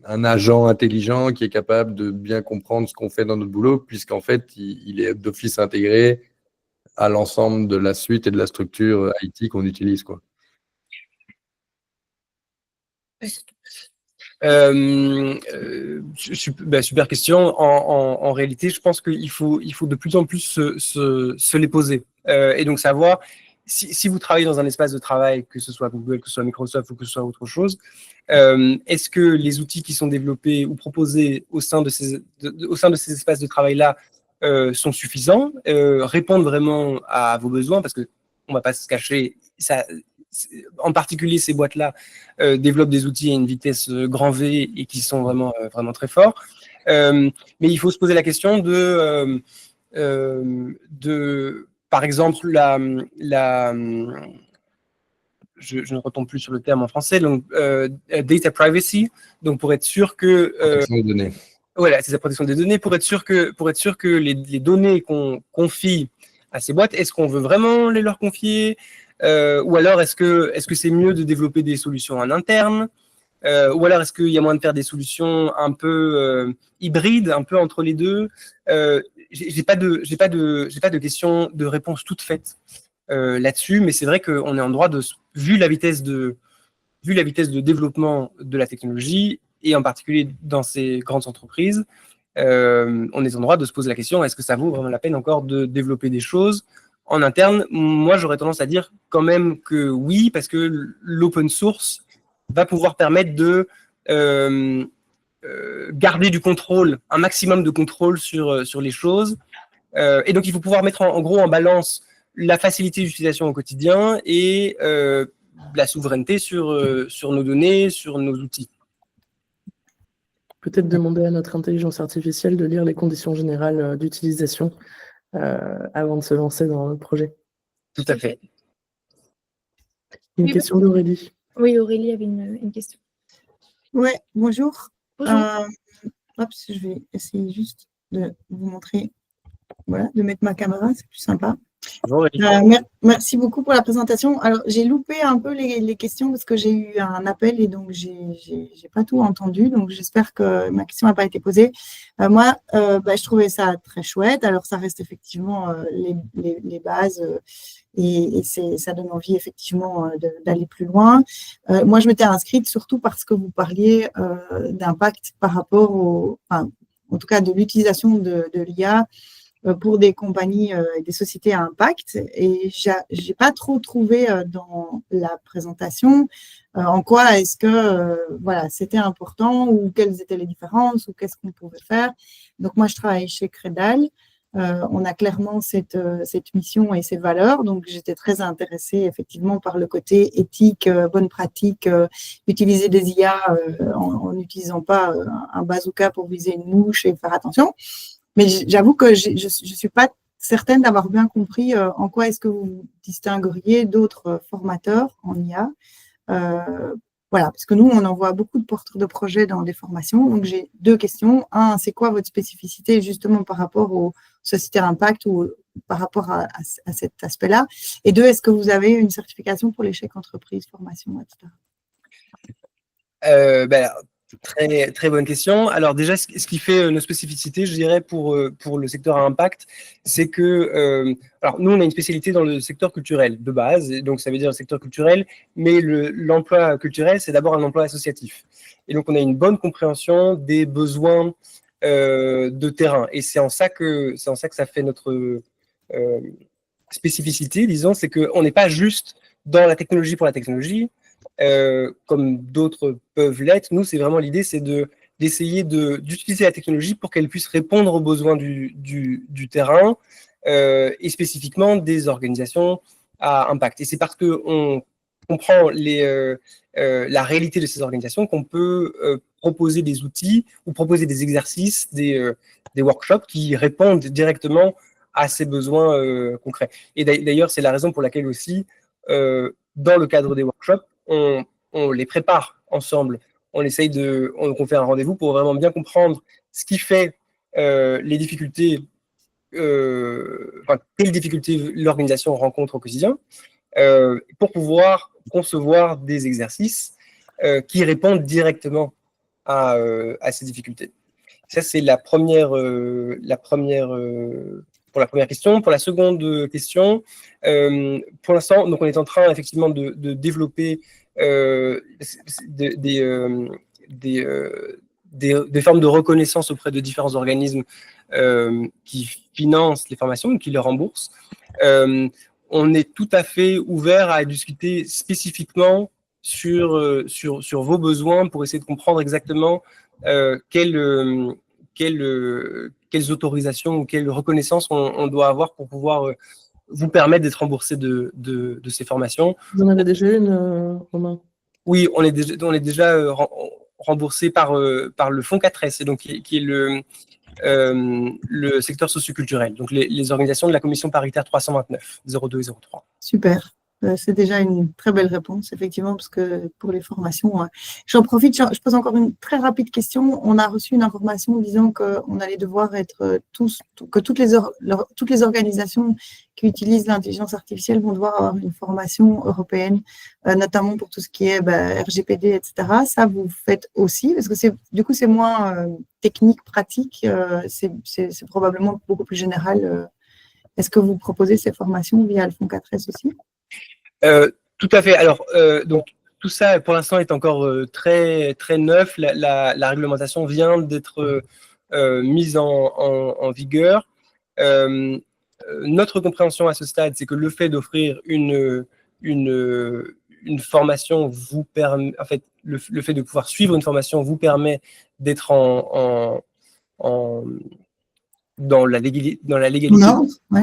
agent intelligent qui est capable de bien comprendre ce qu'on fait dans notre boulot, puisqu'en fait, il est d'Office intégré à l'ensemble de la suite et de la structure IT qu'on utilise, quoi. Super question. En réalité, je pense qu'il faut de plus en plus se les poser et donc savoir si vous travaillez dans un espace de travail, que ce soit Google, que ce soit Microsoft ou que ce soit autre chose, est-ce que les outils qui sont développés ou proposés au sein de ces espaces de travail-là sont suffisants, répondent vraiment à vos besoins, parce qu'on ne va pas se cacher, en particulier ces boîtes-là développent des outils à une vitesse grand V et qui sont vraiment très forts. Mais il faut se poser la question de par exemple, je ne retombe plus sur le terme en français, donc data privacy, donc pour être sûr que Protection des données. voilà, c'est la protection des données, pour être sûr que les données qu'on confie à ces boîtes, est-ce qu'on veut vraiment les leur confier, ou alors est-ce que c'est mieux de développer des solutions en interne, ou alors est-ce qu'il y a moyen de faire des solutions un peu hybrides, un peu entre les deux. J'ai pas de questions, de réponses toutes faites là-dessus, mais c'est vrai qu'on est en droit de, vu la vitesse de développement de la technologie, et en particulier dans ces grandes entreprises, on est en droit de se poser la question, est-ce que ça vaut vraiment la peine encore de développer des choses en interne? Moi, j'aurais tendance à dire quand même que oui, parce que l'open source va pouvoir permettre de garder du contrôle, un maximum de contrôle sur les choses. Et donc, il faut pouvoir mettre en gros en balance la facilité d'utilisation au quotidien et la souveraineté sur nos données, sur nos outils. Peut-être demander à notre intelligence artificielle de lire les conditions générales d'utilisation avant de se lancer dans le projet. Tout à fait. Une question d'Aurélie. Oui, Aurélie avait une question. Ouais, bonjour. Bonjour. Hop, je vais essayer juste de vous montrer, voilà, de mettre ma caméra, c'est plus sympa. Bonjour, Merci beaucoup pour la présentation. Alors, j'ai loupé un peu les questions parce que j'ai eu un appel et donc j'ai pas tout entendu. Donc, j'espère que ma question n'a pas été posée. Moi, je trouvais ça très chouette. Alors, ça reste effectivement les bases et ça donne envie effectivement d'aller plus loin. Moi, je m'étais inscrite surtout parce que vous parliez d'impact par rapport en tout cas de l'utilisation de l'IA pour des compagnies et des sociétés à impact. Et j'ai pas trop trouvé dans la présentation en quoi est-ce que voilà, c'était important ou quelles étaient les différences ou qu'est-ce qu'on pouvait faire. Donc, moi, je travaille chez Credal. On a clairement cette mission et ces valeurs. Donc, j'étais très intéressée effectivement par le côté éthique, bonne pratique, utiliser des IA en n'utilisant pas un bazooka pour viser une mouche et faire attention. Mais j'avoue que je ne suis pas certaine d'avoir bien compris en quoi est-ce que vous distingueriez d'autres formateurs en IA. Voilà, parce que nous, on envoie beaucoup de porteurs de projets dans des formations. Donc, j'ai deux questions. Un, c'est quoi votre spécificité justement par rapport aux sociétés à impact ou par rapport à cet aspect-là? Et deux, est-ce que vous avez une certification pour les chèques entreprises, formation, etc.? Très, très bonne question. Alors déjà, ce qui fait nos spécificités, je dirais, pour le secteur à impact, c'est que, alors nous, on a une spécialité dans le secteur culturel de base, et donc ça veut dire le secteur culturel, mais l'emploi culturel, c'est d'abord un emploi associatif. Et donc, on a une bonne compréhension des besoins de terrain. Et c'est en ça que ça fait notre spécificité, disons, c'est qu'on n'est pas juste dans la technologie pour la technologie, comme d'autres peuvent l'être. Nous, c'est vraiment l'idée, c'est d'essayer d'utiliser la technologie pour qu'elle puisse répondre aux besoins du terrain et spécifiquement des organisations à impact. Et c'est parce qu'on comprend la réalité de ces organisations qu'on peut proposer des outils ou proposer des exercices, des workshops qui répondent directement à ces besoins concrets. Et d'ailleurs, c'est la raison pour laquelle aussi, dans le cadre des workshops, on les prépare ensemble. On fait un rendez-vous pour vraiment bien comprendre ce qui fait les difficultés, quelles difficultés l'organisation rencontre au quotidien, pour pouvoir concevoir des exercices qui répondent directement à ces difficultés. Ça, c'est pour la première question. Pour la seconde question, pour l'instant, donc on est en train effectivement de développer des formes de reconnaissance auprès de différents organismes qui financent les formations ou qui les remboursent. On est tout à fait ouvert à discuter spécifiquement sur vos besoins pour essayer de comprendre exactement quelles autorisations ou quelles reconnaissances on doit avoir pour pouvoir vous permettre d'être remboursé de ces formations. Vous en avez déjà une, Romain? Oui, on est déjà remboursé par le Fonds 4S, donc qui est le secteur socioculturel, donc les organisations de la commission paritaire 329, 02 et 03. Super. C'est déjà une très belle réponse, effectivement, parce que pour les formations, j'en profite, je pose encore une très rapide question. On a reçu une information disant qu'on allait devoir être que toutes les organisations qui utilisent l'intelligence artificielle vont devoir avoir une formation européenne, notamment pour tout ce qui est RGPD, etc. Ça, vous faites aussi, parce que du coup, c'est moins technique, pratique, c'est probablement beaucoup plus général. Est-ce que vous proposez ces formations via le Fonds 4S aussi? Tout à fait. Alors, donc, tout ça, pour l'instant, est encore très, très neuf. La réglementation vient d'être mise en vigueur. Notre compréhension à ce stade, c'est que le fait d'offrir une formation vous permet, en fait, le fait de pouvoir suivre une formation vous permet d'être dans la légalité Non, ouais.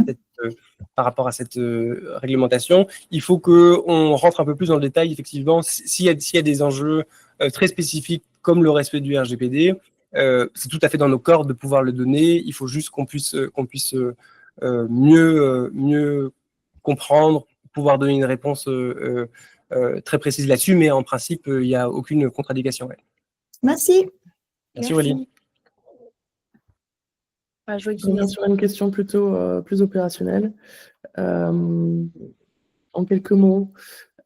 par rapport à cette réglementation. Il faut qu'on rentre un peu plus dans le détail, effectivement, s'il y a des enjeux très spécifiques comme le respect du RGPD, c'est tout à fait dans nos cordes de pouvoir le donner. Il faut juste qu'on puisse mieux comprendre, pouvoir donner une réponse très précise là-dessus, mais en principe, il n'y a aucune contre-indication. Ouais. Merci. Merci Aurélie. Je reviens sur une question plutôt plus opérationnelle. En quelques mots,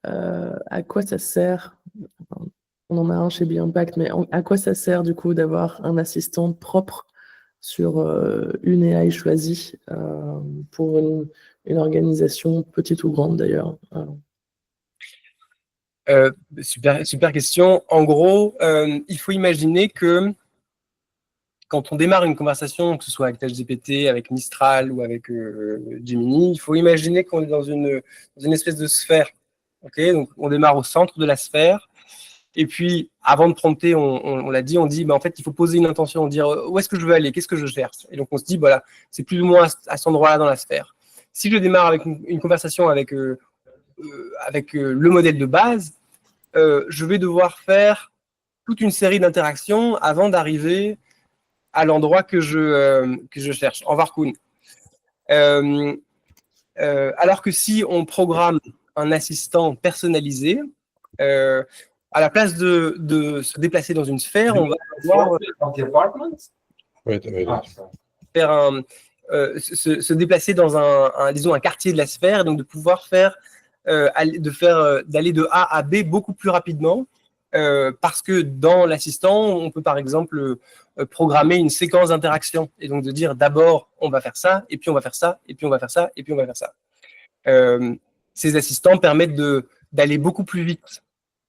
à quoi ça sert, on en a un chez BeImpact, mais à quoi ça sert du coup d'avoir un assistant propre sur une AI choisie pour une organisation petite ou grande d'ailleurs? Super question. En gros, il faut imaginer que quand on démarre une conversation, que ce soit avec ChatGPT, avec Mistral ou avec Gemini, il faut imaginer qu'on est dans une espèce de sphère. Okay, donc, on démarre au centre de la sphère. Et puis, avant de prompter, on l'a dit, on dit, en fait, il faut poser une intention, dire où est-ce que je veux aller, qu'est-ce que je cherche. Et donc, on se dit, voilà, c'est plus ou moins à cet endroit-là dans la sphère. Si je démarre avec une conversation avec le modèle de base, je vais devoir faire toute une série d'interactions avant d'arriver à l'endroit que je cherche, en Varcoon. Alors que si on programme un assistant personnalisé, à la place de se déplacer dans une sphère, on va pouvoir faire se déplacer dans disons, un quartier de la sphère, donc de pouvoir d'aller de A à B beaucoup plus rapidement, parce que dans l'assistant, on peut par exemple programmer une séquence d'interaction, et donc de dire d'abord on va faire ça, et puis on va faire ça, et puis on va faire ça, et puis on va faire ça. Ces assistants permettent d'aller beaucoup plus vite,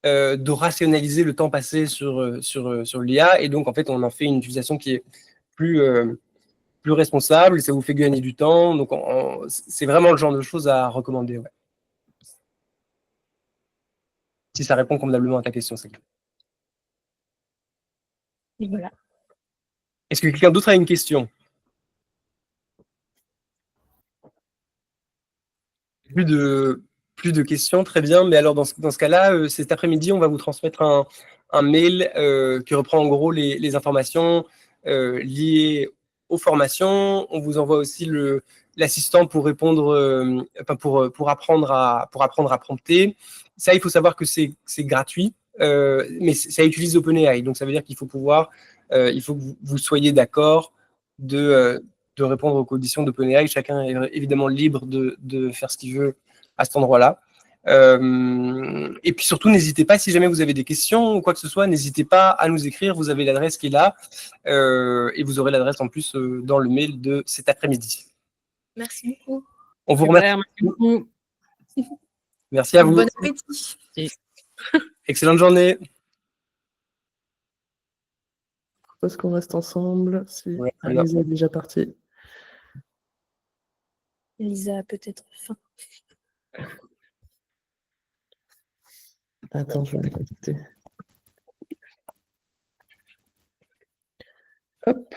de rationaliser le temps passé sur l'IA, et donc en fait on en fait une utilisation qui est plus responsable, ça vous fait gagner du temps, donc c'est vraiment le genre de choses à recommander. Ouais. Si ça répond convenablement à ta question, c'est clair. Et voilà. Est-ce que quelqu'un d'autre a une question? Plus de questions, très bien. Mais alors, dans ce cas-là, cet après-midi, on va vous transmettre un mail qui reprend en gros les informations liées aux formations. On vous envoie aussi l'assistant pour répondre, pour apprendre à prompter. Ça, il faut savoir que c'est gratuit, mais ça utilise OpenAI. Donc, ça veut dire qu'il faut il faut que vous soyez d'accord de répondre aux conditions d'OpenAI. Chacun est évidemment libre de faire ce qu'il veut à cet endroit-là. Et puis surtout, n'hésitez pas, si jamais vous avez des questions ou quoi que ce soit, n'hésitez pas à nous écrire. Vous avez l'adresse qui est là, et vous aurez l'adresse en plus dans le mail de cet après-midi. Merci beaucoup. On vous Super, remercie. merci beaucoup. Merci à vous. Bon appétit. Excellente journée. Est-ce qu'on reste ensemble? Si Ouais, Lisa est déjà partie. Lisa a peut-être faim. Attends, je vais la contacter. Hop.